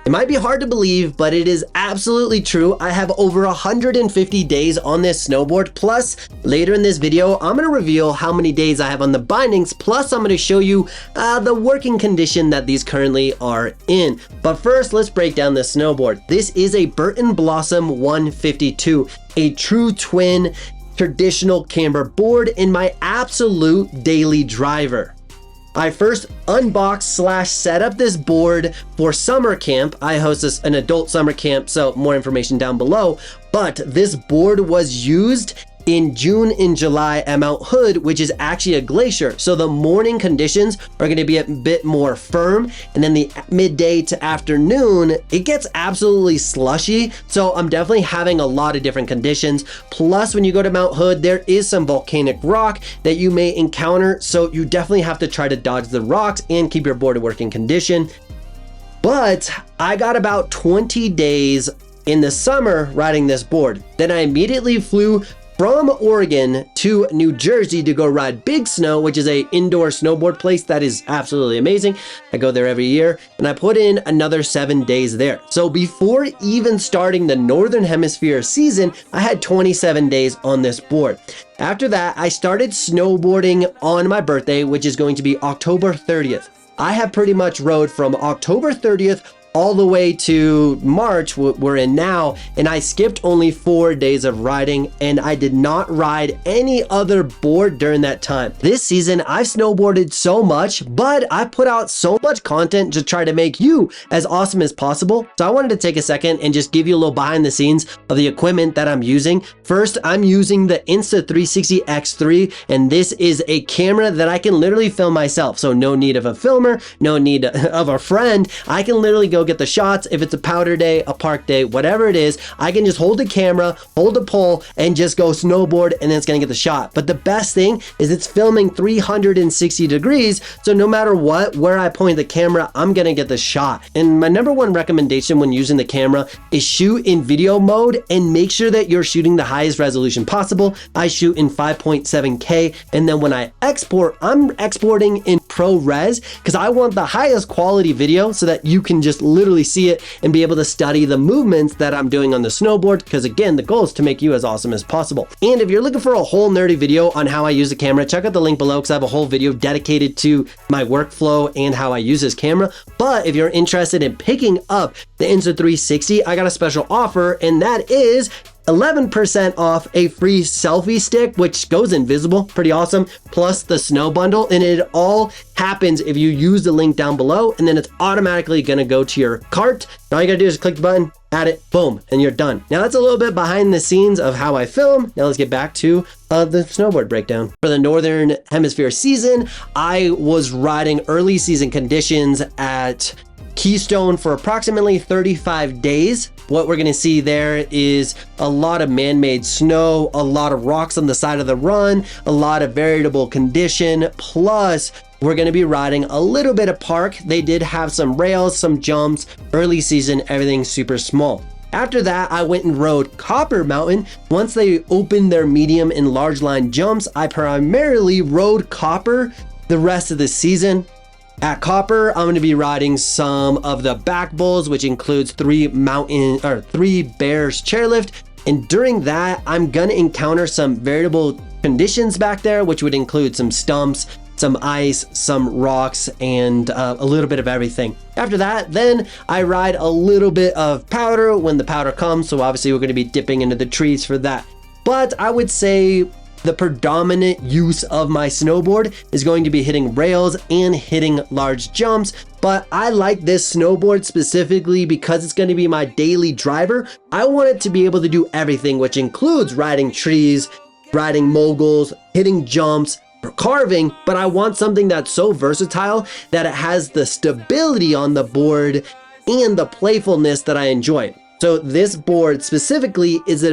It might be hard to believe, but it is absolutely true. I have over 150 days on this snowboard. Plus, later in this video, I'm going to reveal how many days I have on the bindings. Plus, I'm going to show you the working condition that these currently are in. But first, let's break down this snowboard. This is a Burton Blossom 152, a true twin traditional camber board in my absolute daily driver. I first unboxed / set up this board for summer camp. I host an adult summer camp, so more information down below. But this board was used in June and July at Mount Hood, which is actually a glacier. So the morning conditions are going to be a bit more firm. And then the midday to afternoon, it gets absolutely slushy. So I'm definitely having a lot of different conditions. Plus, when you go to Mount Hood, there is some volcanic rock that you may encounter. So you definitely have to try to dodge the rocks and keep your board in working condition. But I got about 20 days in the summer riding this board. Then I immediately flew from Oregon to New Jersey to go ride Big Snow, which is a indoor snowboard place that is absolutely amazing. I go there every year, and I put in another 7 days there. So before even starting the Northern Hemisphere season, I had 27 days on this board. After that, I started snowboarding on my birthday, which is going to be October 30th. I have pretty much rode from October 30th all the way to March, we're in now, and I skipped only 4 days of riding, and I did not ride any other board during that time. This season, I've snowboarded so much, but I put out so much content to try to make you as awesome as possible. So I wanted to take a second and just give you a little behind the scenes of the equipment that I'm using. First, I'm using the Insta360 X3, and this is a camera that I can literally film myself. So no need of a filmer, no need of a friend. I can literally go get the shots. If it's a powder day, a park day, whatever it is, I can just hold the camera, hold a pole, and just go snowboard, and then it's gonna get the shot. But the best thing is it's filming 360 degrees, so no matter what, where I point the camera, I'm gonna get the shot. And my number one recommendation when using the camera is shoot in video mode and make sure that you're shooting the highest resolution possible. I shoot in 5.7K, and then when I export, I'm exporting in ProRes because I want the highest quality video so that you can just literally see it and be able to study the movements that I'm doing on the snowboard, because again, the goal is to make you as awesome as possible. And if you're looking for a whole nerdy video on how I use the camera, check out the link below because I have a whole video dedicated to my workflow and how I use this camera. But if you're interested in picking up the Insta360, I got a special offer, and that is 11% off a free selfie stick, which goes invisible, pretty awesome, plus the snow bundle. And it all happens if you use the link down below, and then it's automatically gonna go to your cart. All you gotta do is click the button, add it, boom, and you're done. Now that's a little bit behind the scenes of how I film. Now let's get back to the snowboard breakdown. For the Northern Hemisphere season, I was riding early season conditions at Keystone for approximately 35 days. What we're gonna see there is a lot of man-made snow, a lot of rocks on the side of the run, a lot of variable condition, plus we're gonna be riding a little bit of park. They did have some rails, some jumps, early season, everything super small. After that, I went and rode Copper Mountain. Once they opened their medium and large line jumps, I primarily rode Copper the rest of the season. At Copper, I'm going to be riding some of the back bowls, which includes 3 bears chairlift. And during that, I'm going to encounter some variable conditions back there, which would include some stumps, some ice, some rocks, and a little bit of everything. After that, then I ride a little bit of powder when the powder comes. So obviously we're going to be dipping into the trees for that. But I would say the predominant use of my snowboard is going to be hitting rails and hitting large jumps. But I like this snowboard specifically because it's going to be my daily driver. I want it to be able to do everything, which includes riding trees, riding moguls, hitting jumps, carving, but I want something that's so versatile that it has the stability on the board and the playfulness that I enjoy. So this board specifically is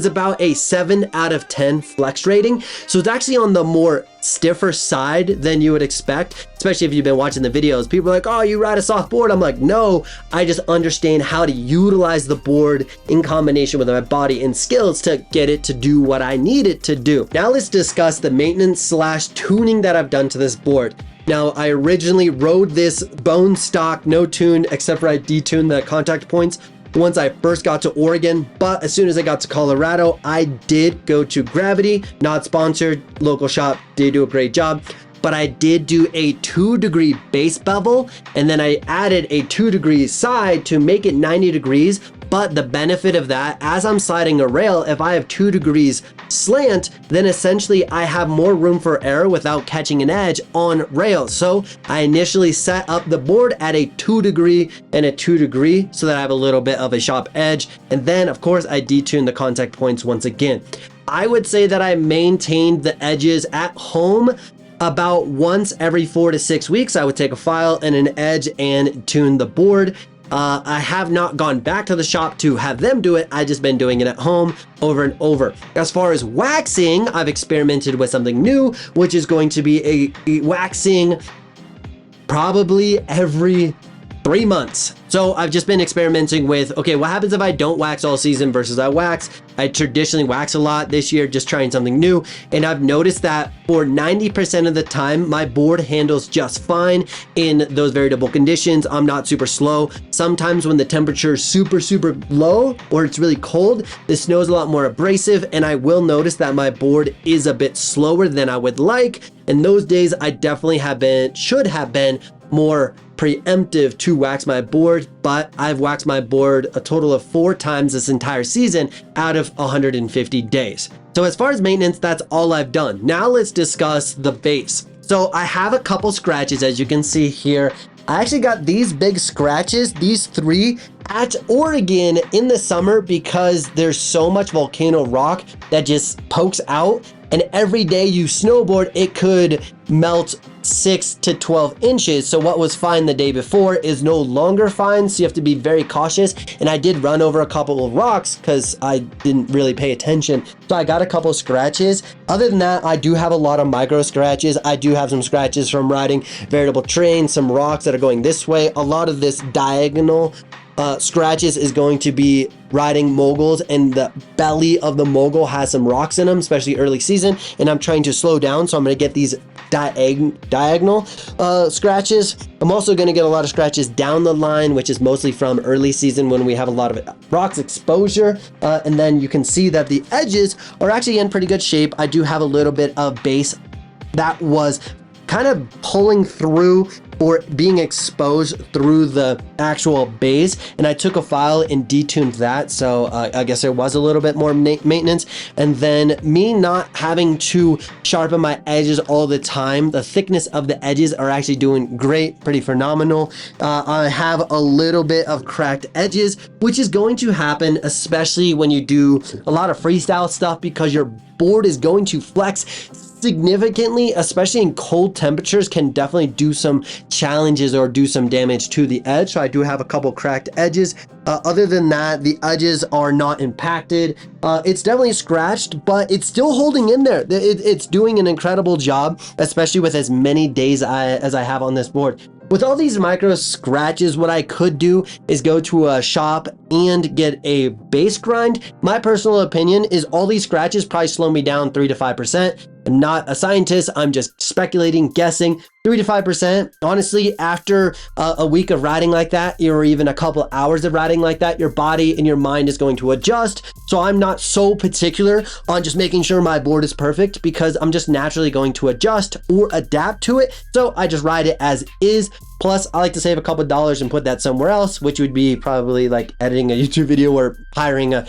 about a 7 out of 10 flex rating. So it's actually on the more stiffer side than you would expect, especially if you've been watching the videos. People are like, oh, you ride a soft board. I'm like, no, I just understand how to utilize the board in combination with my body and skills to get it to do what I need it to do. Now let's discuss the maintenance / tuning that I've done to this board. Now, I originally rode this bone stock, no tune, except for I detuned the contact points once I first got to Oregon, but as soon as I got to Colorado, I did go to Gravity, not sponsored, local shop, did do a great job, but I did do a 2-degree base bevel, and then I added a 2-degree side to make it 90 degrees. But the benefit of that, as I'm sliding a rail, if I have 2 degrees slant, then essentially I have more room for error without catching an edge on rails. So I initially set up the board at a 2-degree and a 2-degree so that I have a little bit of a sharp edge. And then of course I detuned the contact points once again. I would say that I maintained the edges at home about once every 4 to 6 weeks. I would take a file and an edge and tune the board. I have not gone back to the shop to have them do it. I've just been doing it at home over and over. As far as waxing, I've experimented with something new, which is going to be a waxing probably every 3 months. So I've just been experimenting with, okay, what happens if I don't wax all season versus I wax? I traditionally wax a lot. This year, just trying something new. And I've noticed that for 90% of the time, my board handles just fine in those variable conditions. I'm not super slow. Sometimes when the temperature is super low or it's really cold, the snow is a lot more abrasive, and I will notice that my board is a bit slower than I would like. And those days I definitely should have been more preemptive to wax my board, but I've waxed my board a total of 4 times this entire season out of 150 days. So as far as maintenance, that's all I've done. Now let's discuss the base. So I have a couple scratches, as you can see here. I actually got these big scratches, these 3, at Oregon in the summer because there's so much volcano rock that just pokes out, and every day you snowboard, it could melt 6 to 12 inches. So what was fine the day before is no longer fine, so you have to be very cautious. And I did run over a couple of rocks because I didn't really pay attention. So I got a couple scratches. Other than that, I do have a lot of micro scratches. I do have some scratches from riding variable terrain, some rocks that are going this way. A lot of this diagonal scratches is going to be riding moguls, and the belly of the mogul has some rocks in them, especially early season, and I'm trying to slow down, so I'm going to get these diagonal scratches. I'm also going to get a lot of scratches down the line, which is mostly from early season when we have a lot of rocks exposure, and then you can see that the edges are actually in pretty good shape. I do have a little bit of base that was kind of pulling through or being exposed through the actual base, and I took a file and detuned that, so I guess there was a little bit more maintenance. And then me not having to sharpen my edges all the time, the thickness of the edges are actually doing great, pretty phenomenal. I have a little bit of cracked edges, which is going to happen especially when you do a lot of freestyle stuff, because your board is going to flex significantly, especially in cold temperatures, can definitely do some challenges or do some damage to the edge. So I do have a couple cracked edges. Other than that, the edges are not impacted. It's definitely scratched, but it's still holding in there. It's doing an incredible job, especially with as many days as I have on this board. With all these micro scratches, what I could do is go to a shop and get a base grind. My personal opinion is all these scratches probably slow me down 3 to 5%. I'm not a scientist, I'm just speculating, guessing. 3 to 5%. Honestly, after a week of riding like that, or even a couple hours of riding like that, your body and your mind is going to adjust. So I'm not so particular on just making sure my board is perfect, because I'm just naturally going to adjust or adapt to it. So I just ride it as is. Plus, I like to save a couple dollars and put that somewhere else, which would be probably like editing a YouTube video or hiring a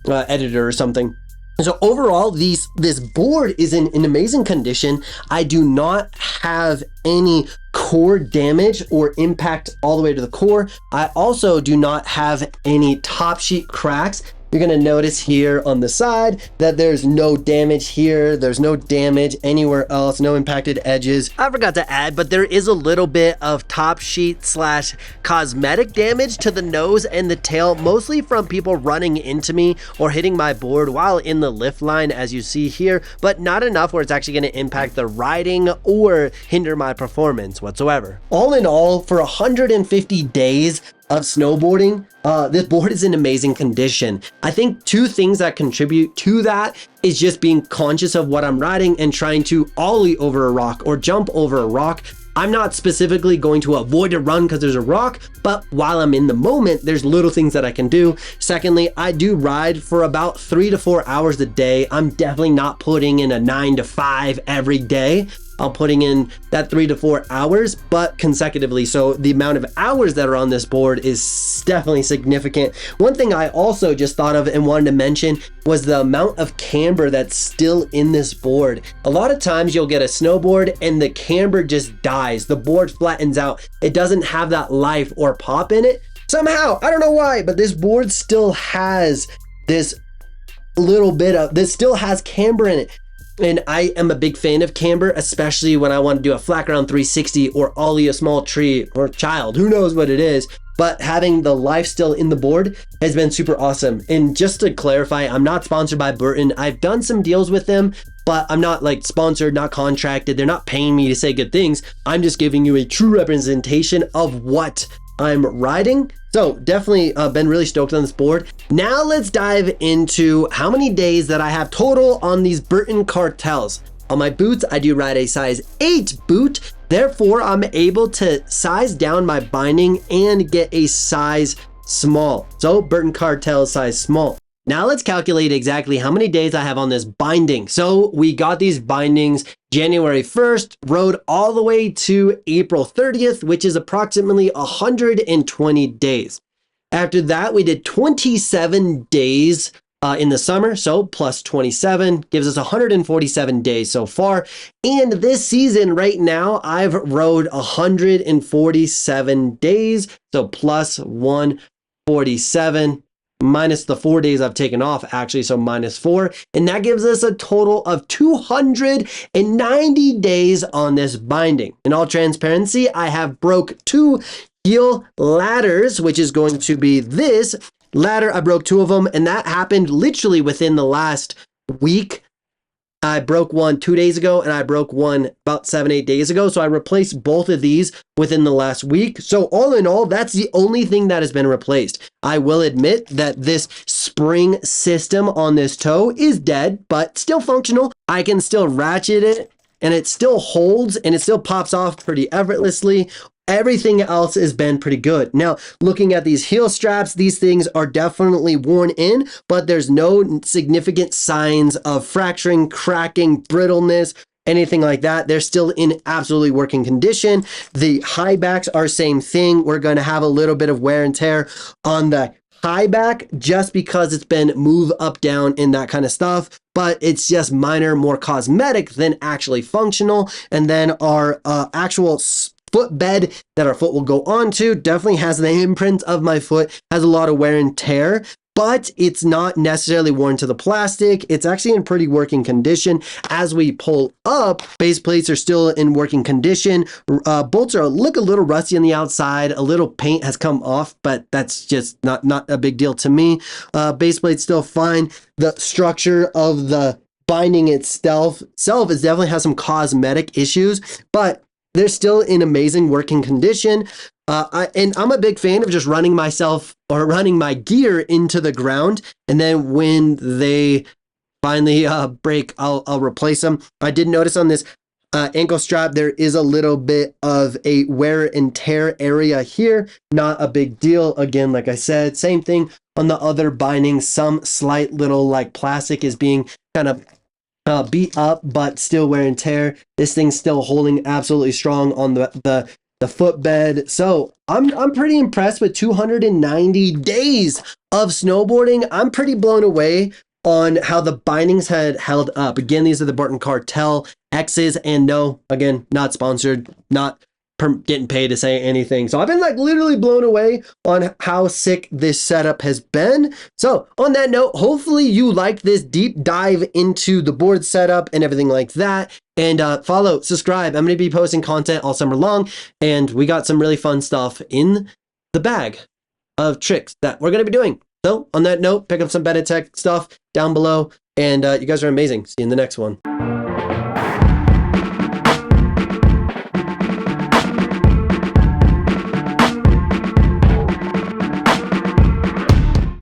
editor or something. So overall, this board is in an amazing condition. I do not have any core damage or impact all the way to the core. I also do not have any top sheet cracks. You're gonna notice here on the side that there's no damage here. There's no damage anywhere else, no impacted edges. I forgot to add, but there is a little bit of top sheet slash cosmetic damage to the nose and the tail, mostly from people running into me or hitting my board while in the lift line, as you see here, but not enough where it's actually gonna impact the riding or hinder my performance whatsoever. All in all, for 150 days of snowboarding, this board is in amazing condition. I think 2 things that contribute to that is just being conscious of what I'm riding and trying to ollie over a rock or jump over a rock. I'm not specifically going to avoid a run because there's a rock, but while I'm in the moment, there's little things that I can do. Secondly, I do ride for about 3 to 4 hours a day. I'm definitely not putting in a 9 to 5 every day. I'm putting in that 3 to 4 hours, but consecutively. So the amount of hours that are on this board is definitely significant. One thing I also just thought of and wanted to mention was the amount of camber that's still in this board. A lot of times you'll get a snowboard and the camber just dies. The board flattens out. It doesn't have that life or pop in it. Somehow, I don't know why, but this board still has this still has camber in it. And I am a big fan of camber, especially when I want to do a flat ground 360 or ollie a small tree or child, who knows what it is. But having the life still in the board has been super awesome. And just to clarify, I'm not sponsored by Burton. I've done some deals with them, but I'm not like sponsored, not contracted. They're not paying me to say good things. I'm just giving you a true representation of what I'm riding. So definitely been really stoked on this board. Now let's dive into how many days that I have total on these Burton cartels. On my boots, I do ride a size 8 boot. Therefore, I'm able to size down my binding and get a size small. So Burton cartel size small. Now let's calculate exactly how many days I have on this binding. So we got these bindings January 1st, rode all the way to April 30th, which is approximately 120 days. After that, we did 27 days in the summer, so plus 27 gives us 147 days so far. And this season right now, I've rode 147 days, so plus 147 minus the 4 days I've taken off actually, so minus 4. And that gives us a total of 290 days on this binding. In all transparency, I have broke 2 heel ladders, which is going to be this ladder. I broke 2 of them, and that happened literally within the last week. I broke one 2 days ago, and I broke one about 7-8 days ago. So I replaced both of these within the last week. So all in all, that's the only thing that has been replaced. I will admit that this spring system on this toe is dead, but still functional. I can still ratchet it, and it still holds, and it still pops off pretty effortlessly. Everything else has been pretty good. Now, looking at these heel straps, these things are definitely worn in, but there's no significant signs of fracturing, cracking, brittleness, anything like that. They're still in absolutely working condition. The high backs are same thing. We're going to have a little bit of wear and tear on the high back just because it's been move up, down, and that kind of stuff. But it's just minor, more cosmetic than actually functional. And then our actual footbed that our foot will go onto definitely has the imprint of my foot, has a lot of wear and tear, but it's not necessarily worn to the plastic. It's actually in pretty working condition. As we pull up, base plates are still in working condition. Bolts look a little rusty on the outside. A little paint has come off, but that's just not a big deal to me. Base plate's still fine. The structure of the binding itself is definitely has some cosmetic issues, but they're still in amazing working condition. And I'm a big fan of just running myself or running my gear into the ground. And then when they finally break, I'll replace them. I did notice on this ankle strap, there is a little bit of a wear and tear area here. Not a big deal. Again, like I said, same thing on the other bindings. Some slight little like plastic is being kind of beat up, but still wear and tear. This thing's still holding absolutely strong on the footbed. So I'm pretty impressed with 290 days of snowboarding. I'm pretty blown away on how the bindings had held up. Again, these are the Burton Cartel X's, and no, again, not sponsored, not getting paid to say anything. So I've been like literally blown away on how sick this setup has been. So on that note, hopefully you liked this deep dive into the board setup and everything like that. And follow, subscribe. I'm going to be posting content all summer long, and we got some really fun stuff in the bag of tricks that we're going to be doing. So on that note, pick up some benetek stuff down below, and you guys are amazing. See you in the next one.